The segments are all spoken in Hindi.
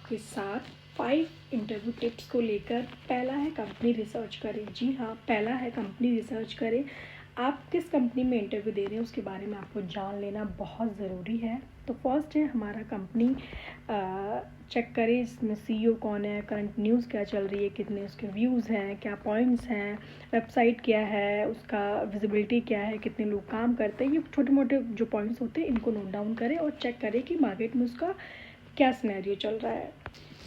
आपके साथ 5 इंटरव्यू टिप्स को लेकर। पहला है कंपनी रिसर्च करें। जी हाँ, पहला है कंपनी रिसर्च करें। आप किस कंपनी में इंटरव्यू दे रहे हैं उसके बारे में आपको जान लेना बहुत ज़रूरी है। तो फर्स्ट है हमारा कंपनी चेक करें, इसमें सीईओ कौन है, करंट न्यूज़ क्या चल रही है, कितने उसके व्यूज़ हैं, क्या पॉइंट्स हैं, वेबसाइट क्या है, उसका विजिबिलिटी क्या है, कितने लोग काम करते हैं। ये छोटे मोटे जो पॉइंट्स होते हैं इनको नोट डाउन करें और चेक करें कि मार्केट में उसका क्या सिनेरियो चल रहा है।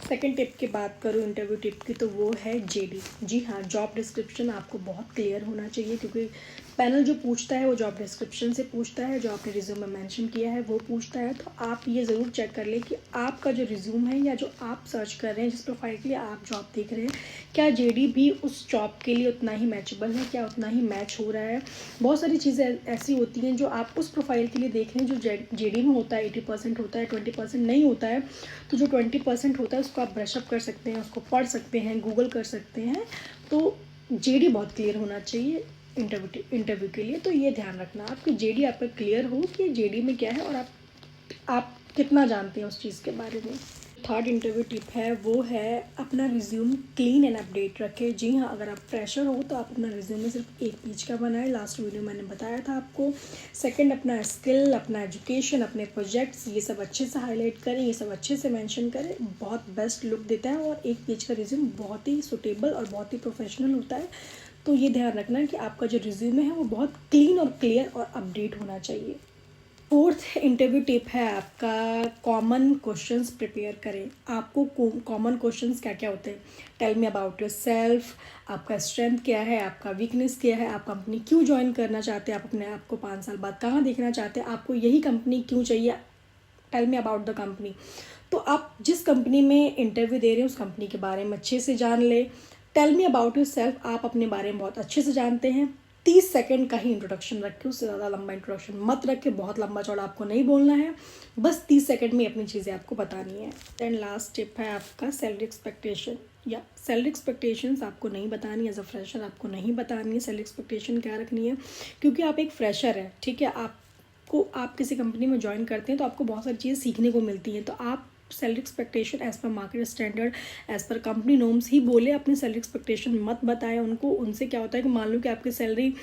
सेकंड टिप की बात करूँ इंटरव्यू टिप की, तो वो है जेडी। जी हाँ, जॉब डिस्क्रिप्शन आपको बहुत क्लियर होना चाहिए, क्योंकि पैनल जो पूछता है वो जॉब डिस्क्रिप्शन से पूछता है, जो आपने रिज्यूम में मेंशन किया है वो पूछता है। तो आप ये ज़रूर चेक कर लें कि आपका जो रिज्यूम है या जो आप सर्च कर रहे हैं, जिस प्रोफाइल के लिए आप जॉब देख रहे हैं, क्या जेडी भी उस जॉब के लिए उतना ही मैचेबल है, क्या उतना ही मैच हो रहा है। बहुत सारी चीज़ें ऐसी होती हैं जो आप उस प्रोफाइल के लिए देख रहे हैं, जो जेडी में होता है 80% होता है, 20% नहीं होता है। तो जो 20% होता है उसको आप ब्रशअप कर सकते हैं, उसको पढ़ सकते हैं, गूगल कर सकते हैं। तो जेडी बहुत क्लियर होना चाहिए इंटरव्यू के लिए। तो ये ध्यान रखना आप कि जेडी आपका क्लियर हो कि जेडी में क्या है और आप कितना जानते हैं उस चीज़ के बारे में। थर्ड इंटरव्यू टिप है वो है अपना रिज्यूम क्लीन एंड अपडेट रखें। जी हाँ, अगर आप फ्रेशर हो तो आप अपना रिज्यूम सिर्फ 1 पेज का बनाएं, लास्ट वीडियो मैंने बताया था आपको। सेकंड, अपना स्किल, अपना एजुकेशन, अपने प्रोजेक्ट्स, ये सब अच्छे से हाईलाइट करें, ये सब अच्छे से मेंशन करें। बहुत बेस्ट लुक देता है और 1 पेज का रिज्यूम बहुत ही सुटेबल और बहुत ही प्रोफेशनल होता है। तो ये ध्यान रखना कि आपका जो रिज्यूमे है वो बहुत क्लीन और क्लियर और अपडेट होना चाहिए। फोर्थ इंटरव्यू टिप है आपका कॉमन क्वेश्चंस प्रिपेयर करें। आपको कॉमन क्वेश्चंस क्या क्या होते हैं, tell me about yourself, आपका स्ट्रेंथ क्या है, आपका वीकनेस क्या है, आप कंपनी क्यों ज्वाइन करना चाहते हैं, आप अपने आप को 5 साल बाद कहाँ देखना चाहते हैं, आपको यही कंपनी क्यों चाहिए, tell me about the company. तो आप जिस कंपनी में इंटरव्यू दे रहे हैं उस कंपनी के बारे में अच्छे से जान ले। Tell me about yourself, आप अपने बारे में बहुत अच्छे से जानते हैं। 30 सेकंड का ही इंट्रोडक्शन रखें, उससे ज़्यादा लंबा इंट्रोडक्शन मत रखें, बहुत लंबा चौड़ा आपको नहीं बोलना है, बस 30 सेकंड में अपनी चीज़ें आपको बतानी है। एंड लास्ट टिप है आपका सैलरी एक्सपेक्टेशन। या सैलरी एक्सपेक्टेशंस आपको नहीं बतानी, एज अ फ्रेशर आपको नहीं बतानी है सैलरी एक्सपेक्टेशन क्या रखनी है, क्योंकि आप एक फ्रेशर है, ठीक है। आप किसी कंपनी में ज्वाइन करते हैं तो आपको बहुत सारी चीज़ें सीखने को मिलती हैं। तो आप salary expectation as per market standard, as per company norms ही बोले, अपनी सैलरी एक्सपेक्टेशन मत बताएं उनको। उनसे क्या होता है कि मान लो कि आपकी सैलरी,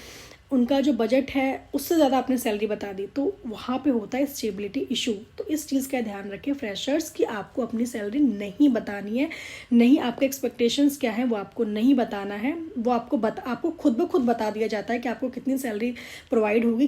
उनका जो बजट है उससे ज़्यादा आपने सैलरी बता दी, तो वहाँ पे होता है स्टेबिलिटी इशू। तो इस चीज़ का ध्यान रखें फ्रेशर्स कि आपको अपनी सैलरी नहीं बतानी है, नहीं, आपके एक्सपेक्टेशंस क्या है वो आपको नहीं बताना है। वो आपको खुद ब खुद बता दिया जाता है कि आपको कितनी सैलरी प्रोवाइड होगी,